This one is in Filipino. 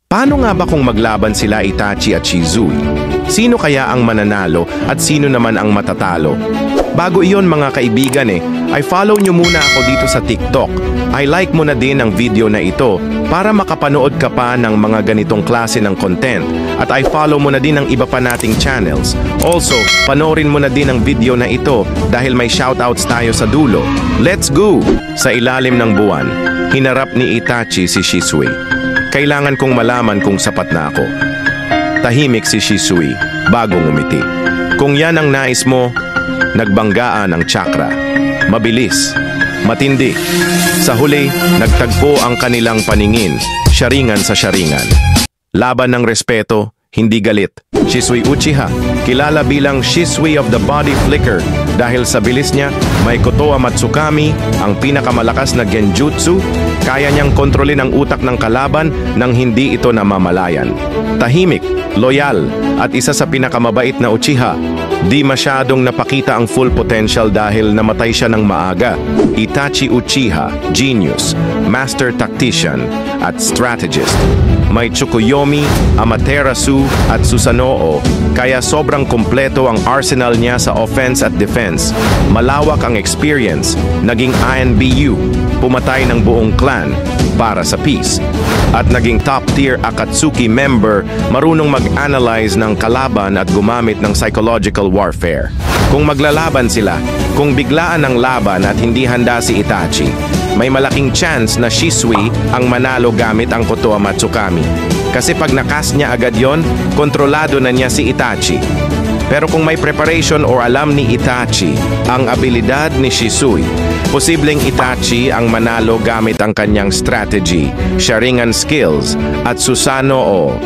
Paano nga ba kung maglaban sila Itachi at Shizui? Sino kaya ang mananalo at sino naman ang matatalo? Bago iyon mga kaibigan ay follow nyo muna ako dito sa TikTok. I like mo na din ang video na ito para makapanood ka pa ng mga ganitong klase ng content. At I follow mo na din ang iba pa nating channels. Also, panoorin mo na din ang video na ito dahil may shoutouts tayo sa dulo. Let's go! Sa ilalim ng buwan, hinarap ni Itachi si Shisui. Kailangan kong malaman kung sapat na ako. Tahimik si Shisui bago ngumiti. Kung yan ang nais mo, nagbanggaan ang chakra. Mabilis, matindi. Sa huli, nagtagpo ang kanilang paningin, syaringan sa syaringan. Laban ng respeto, hindi galit. Shisui Uchiha, kilala bilang Shisui of the Body Flicker dahil sa bilis niya, Makoto Matsukami, ang pinakamalakas na genjutsu, kaya niyang kontrolin ang utak ng kalaban nang hindi ito namamalayan. Tahimik, loyal, at isa sa pinakamabait na Uchiha. Di masyadong napakita ang full potential dahil namatay siya ng maaga. Itachi Uchiha, genius, master tactician, at strategist. May Tsukuyomi, Amaterasu, at Susanoo, kaya sobrang kompleto ang arsenal niya sa offense at defense. Malawak ang experience, naging INBU, pumatay ng buong clan para sa peace. At naging top-tier Akatsuki member, marunong mag-analyze ng kalaban at gumamit ng psychological warfare. Kung maglalaban sila, kung biglaan ang laban at hindi handa si Itachi, may malaking chance na Shisui ang manalo gamit ang Kotoa Matsukami. Kasi pag nakas niya agad yon, kontrolado na niya si Itachi. Pero kung may preparation or alam ni Itachi ang abilidad ni Shisui, posibleng Itachi ang manalo gamit ang kanyang strategy, sharingan skills, at Susanoo.